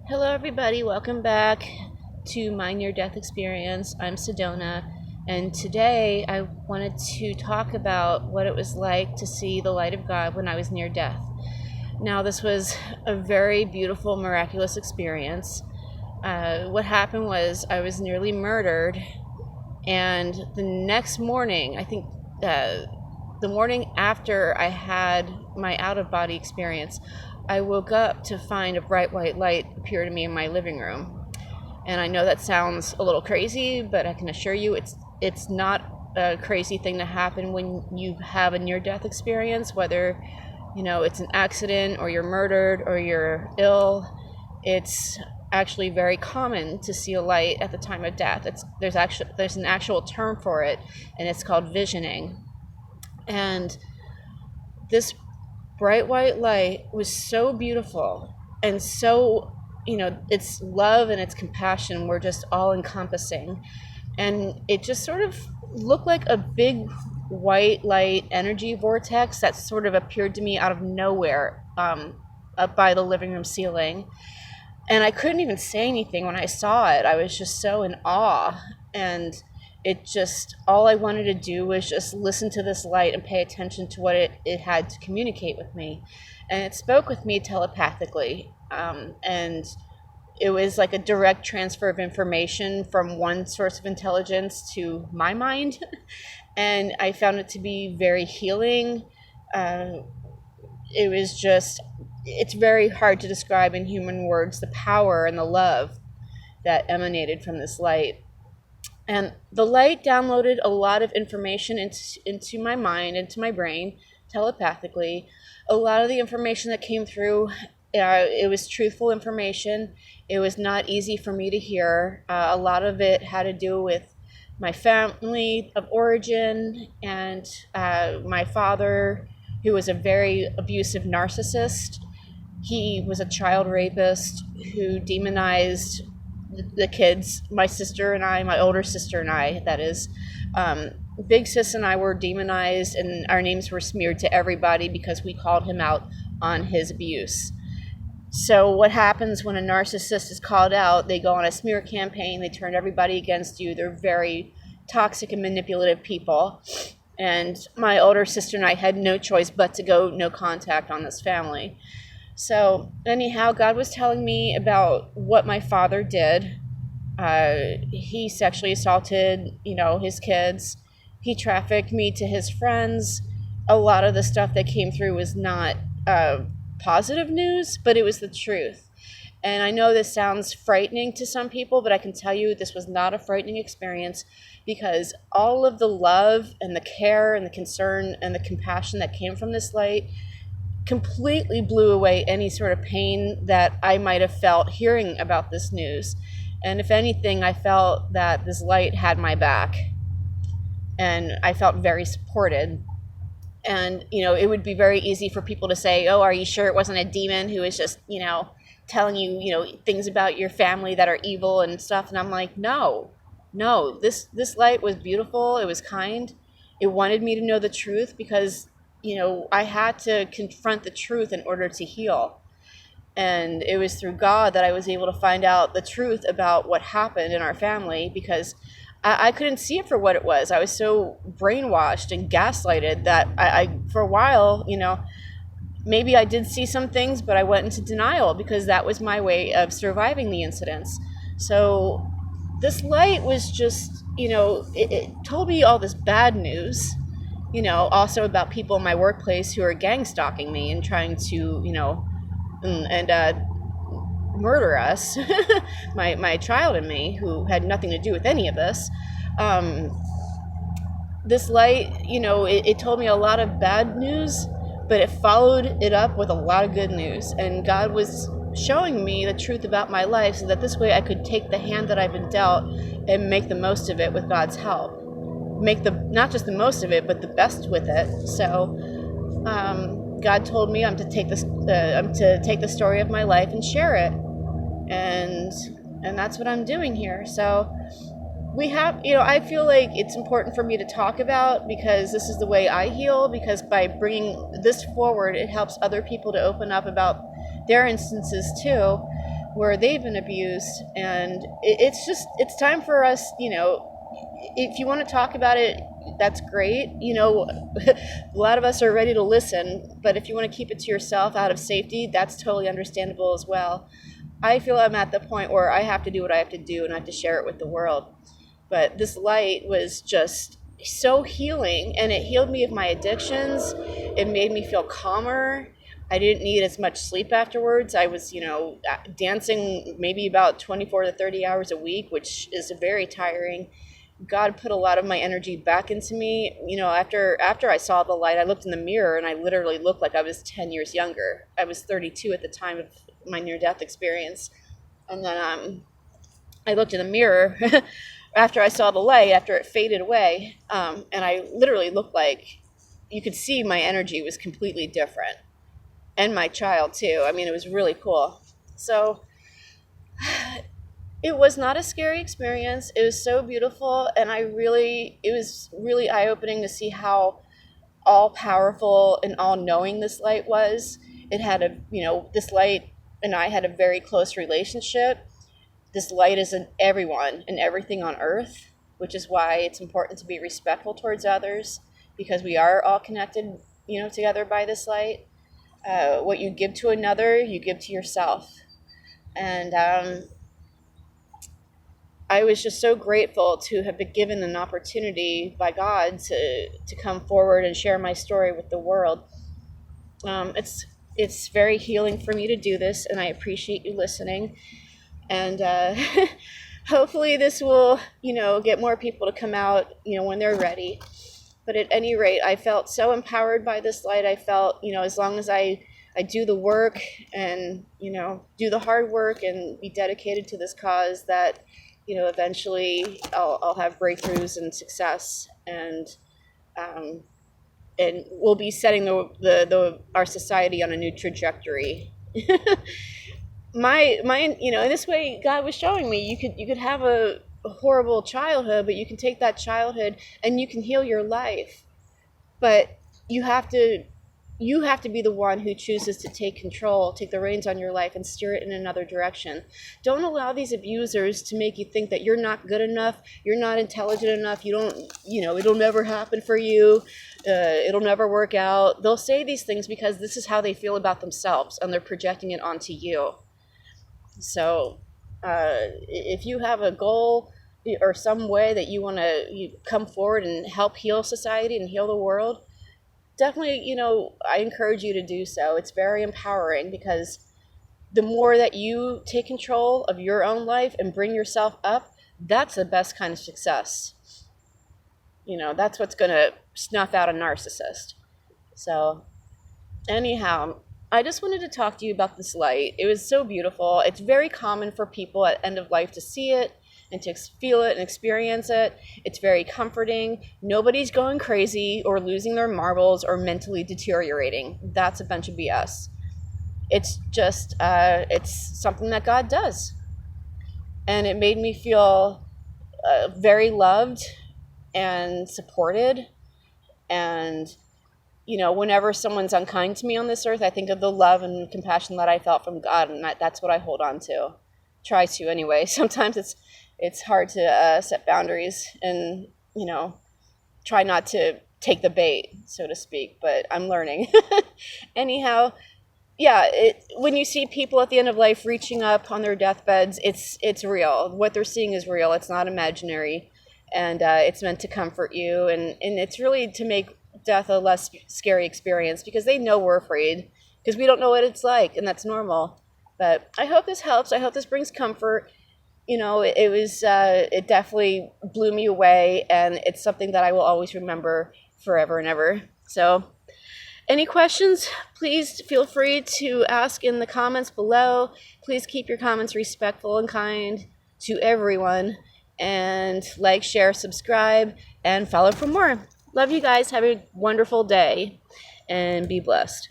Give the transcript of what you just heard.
Hello, everybody. Welcome back to my near-death experience. I'm Sedona, and today I wanted to talk about what it was like to see the light of God when I was near death. Now, this was a very beautiful, miraculous experience. What happened was I was nearly murdered, and the next morning, I think the morning after I had my out-of-body experience, I woke up to find a bright white light appear to me in my living room. And I know that sounds a little crazy, but I can assure you it's not a crazy thing to happen when you have a near-death experience, whether it's an accident or you're murdered or you're ill. It's actually very common to see a light at the time of death. There's an actual term for it, and it's called visioning. And this bright white light was so beautiful, and so its love and its compassion were just all encompassing, and it just sort of looked like a big white light energy vortex that sort of appeared to me out of nowhere, up by the living room ceiling. And I couldn't even say anything when I saw it. I was just so in awe, and all I wanted to do was just listen to this light and pay attention to what it had to communicate with me. And it spoke with me telepathically. And it was like a direct transfer of information from one source of intelligence to my mind. And I found it to be very healing. It's very hard to describe in human words the power and the love that emanated from this light. And the light downloaded a lot of information into my mind, into my brain, telepathically. A lot of the information that came through, it was truthful information. It was not easy for me to hear. A lot of it had to do with my family of origin and my father, who was a very abusive narcissist. He was a child rapist who demonized the kids, my sister and I, my older sister and I, that is. Big Sis and I were demonized, and our names were smeared to everybody because we called him out on his abuse. So what happens when a narcissist is called out? They go on a smear campaign, they turn everybody against you. They're very toxic and manipulative people. And my older sister and I had no choice but to go no contact on this family. So anyhow, God was telling me about what my father did. He sexually assaulted, his kids. He trafficked me to his friends. A lot of the stuff that came through was not positive news, but it was the truth. And I know this sounds frightening to some people, but I can tell you this was not a frightening experience, because all of the love and the care and the concern and the compassion that came from this light completely blew away any sort of pain that I might have felt hearing about this news. And if anything, I felt that this light had my back, and I felt very supported. And, it would be very easy for people to say, oh, are you sure it wasn't a demon who was just, telling you, things about your family that are evil and stuff? And I'm like, no, this light was beautiful. It was kind. It wanted me to know the truth, because I had to confront the truth in order to heal. And it was through God that I was able to find out the truth about what happened in our family, because I couldn't see it for what it was. I was so brainwashed and gaslighted that I for a while, maybe I did see some things, but I went into denial because that was my way of surviving the incidents. So this light was just, it told me all this bad news, also about people in my workplace who are gang stalking me and trying to, murder us, my child and me, who had nothing to do with any of this. This light, it told me a lot of bad news, but it followed it up with a lot of good news. And God was showing me the truth about my life, so that this way I could take the hand that I've been dealt and make the most of it with God's help. Not just the most of it, but the best with it. So God told me I'm to take the story of my life and share it, and that's what I'm doing here. So we have, I feel like it's important for me to talk about, because this is the way I heal, because by bringing this forward, it helps other people to open up about their instances too. where they've been abused. And it's time for us, if you want to talk about it, that's great. A lot of us are ready to listen, but if you want to keep it to yourself out of safety, that's totally understandable as well. I feel I'm at the point where I have to do what I have to do, and I have to share it with the world. But this light was just so healing, and it healed me of my addictions. It made me feel calmer. I didn't need as much sleep afterwards. I was, dancing maybe about 24 to 30 hours a week, which is very tiring. God put a lot of my energy back into me. After I saw the light, I looked in the mirror and I literally looked like I was 10 years younger. I was 32 at the time of my near-death experience. And then I looked in the mirror after I saw the light, after it faded away, and I literally looked like you could see my energy was completely different. And my child too. I mean, it was really cool. So it was not a scary experience. It was so beautiful, and it was really eye-opening to see how all-powerful and all-knowing this light was. It had this light and I had a very close relationship. This light is in everyone and everything on earth, which is why it's important to be respectful towards others, because we are all connected, together by this light. What you give to another, you give to yourself. And I was just so grateful to have been given an opportunity by God to come forward and share my story with the world. It's very healing for me to do this, and I appreciate you listening. And hopefully this will, get more people to come out, when they're ready. But at any rate, I felt so empowered by this light. I felt, as long as I do the work and, do the hard work and be dedicated to this cause, that, eventually I'll have breakthroughs and success, and we'll be setting our society on a new trajectory. In this way, God was showing me you could have a horrible childhood, but you can take that childhood and you can heal your life. But you have to be the one who chooses to take the reins on your life and steer it in another direction. Don't allow these abusers to make you think that you're not good enough, you're not intelligent enough, it'll never happen for you, it'll never work out. They'll say these things because this is how they feel about themselves, and they're projecting it onto you. So if you have a goal or some way that you want to come forward and help heal society and heal the world, definitely, I encourage you to do so. It's very empowering, because the more that you take control of your own life and bring yourself up, that's the best kind of success. That's what's going to snuff out a narcissist. So anyhow, I just wanted to talk to you about this light. It was so beautiful. It's very common for people at end of life to see it and to feel it and experience it. It's very comforting. Nobody's going crazy or losing their marbles or mentally deteriorating. That's a bunch of BS. It's just, it's something that God does. And it made me feel very loved and supported. And, whenever someone's unkind to me on this earth, I think of the love and compassion that I felt from God, and that's what I hold on to. Try to anyway. Sometimes it's hard to set boundaries and, try not to take the bait, so to speak, but I'm learning. Anyhow, yeah, when you see people at the end of life reaching up on their deathbeds, it's real. What they're seeing is real. It's not imaginary, and it's meant to comfort you, and it's really to make death a less scary experience, because they know we're afraid, because we don't know what it's like, and that's normal. But I hope this helps. I hope this brings comfort. It definitely blew me away, and it's something that I will always remember forever and ever. So any questions, please feel free to ask in the comments below. Please keep your comments respectful and kind to everyone, and like, share, subscribe, and follow for more. Love you guys. Have a wonderful day, and be blessed.